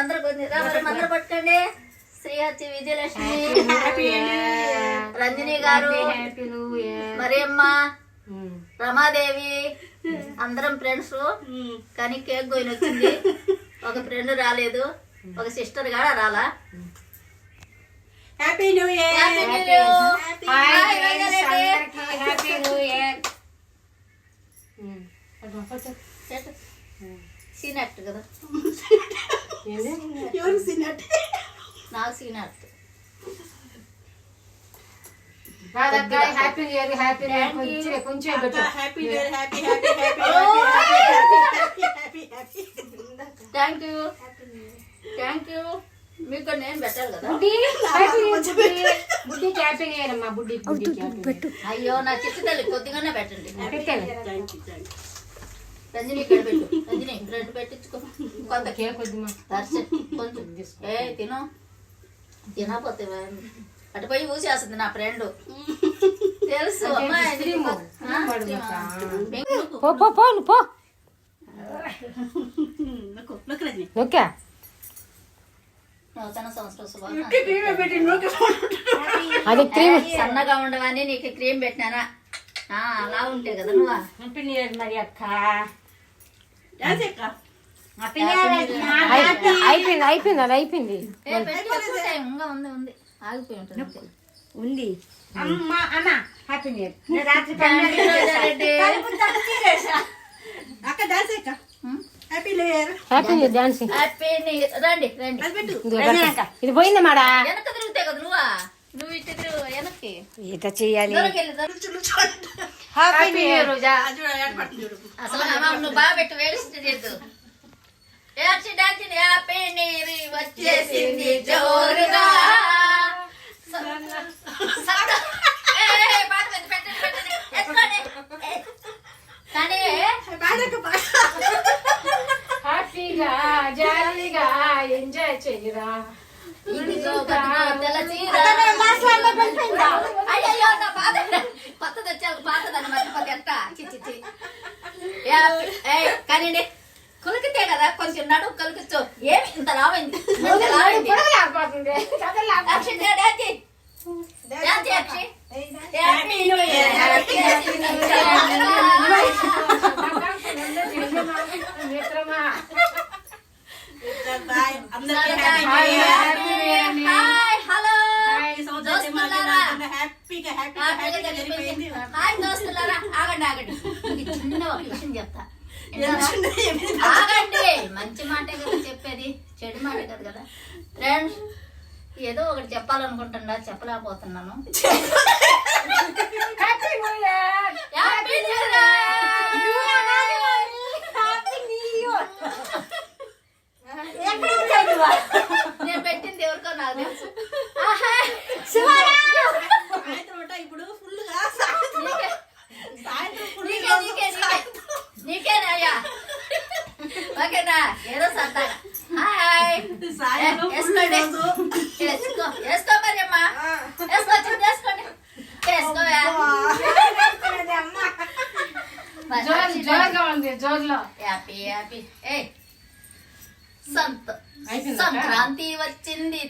అందరూ పట్టుకోండి. శ్రీహర్షి, విజయలక్ష్మి, రంజని గారు, మరియమ్మ, రమాదేవి, అందరం ఫ్రెండ్స్. కానీ కేక్ గోయిన వచ్చింది, ఒక ఫ్రెండ్ రాలేదు, ఒక సిస్టర్ కూడా రాలా. Happy new year. Happy new year. సీనట్ కదా, ఎవరు సీనట్? నాకు సీనట్. Happy new year. Happy new year. కొంచెం happy new year. Happy happy happy happy happy. Thank you, thank you. మీకు నేను పెట్టాలి కదా. బుడ్డి హ్యాపీ న్యూ ఇయర్ అమ్మా. బుడ్డి పెట్టు. అయ్యో నా చిట్టు తల్లి కొద్దిగానే పెట్టండి. రంజని ఇక్కడ పెట్టు. రంజని బ్రెడ్ పెట్టించుకో. కొంత కేక్ వద్దుమా. కొంచెం ఏ తిను. తినపోతే అటు పోయి ఊసేస్తుంది నా ఫ్రెండ్, తెలుసు. నూతన సంవత్సరం సన్నగా ఉండవని నీకు క్రీమ్ పెట్టినానా? అలా ఉంటే కదా నువ్వు. హ్యాపీ న్యూ ఇయర్ మరి అక్క. అయిపోయింది అది అయిపోయింది. ఇంకా ఉంది ఉంది ఆగిపోయి ఉంటుంది ఉంది. అమ్మ అన్న హ్యాపీ న్యూ ఇయర్. రాత్రి అక్క డాన్స్ అక్క. Happy new year. Happy new year dance. Happy new year. రండి రండి. ఇది పోయింది మాడా. వెనక తిరుగుతే కదా నువ్వు ఇటు తిరుగు వెనక్కి. ఇట చెయ్యాలి. Happy new year. అసలు నువ్వు బాగా పెట్టి వేడిస్తే చేద్దు. హ్యాపీ న్యూ ఇయర్ వచ్చేసింది జోరుగా. కానీ హ్యాపీగా జాలీగా ఎంజాయ్ చెయ్యరా. అయ్యో నా బాధ కొత్తది వచ్చావు, పాతదాన్ని మర్చిపోతే ఎట్టా. చిచ్చి కానీ కులికితే కదా కొంచెం నడువు కలికిచ్చు. ఏమి ఇంత లావైంది. ఆగండి ఆగండి, చిన్న ఒక విషయం చెప్తా. ఆగండి, మంచి మాటే కదా చెప్పేది, చెడు మాటే కదా కదా. ఫ్రెండ్స్ ఏదో ఒకటి చెప్పాలనుకుంటున్నా, చెప్పలేకపోతున్నాను. నేను పెట్టింది ఎవరికో నాకు తెలుసు. ఇప్పుడు ఫుల్ నీకేనయ్యా. ఓకేనా? ఏదో సరదాగా హాయ్ వేసుకోండి. వేసుకో మరి అమ్మా, వేసుకోండి వేసుకోండి వేసుకోవా. Happy happy. సంక్రాంతి వచ్చింది.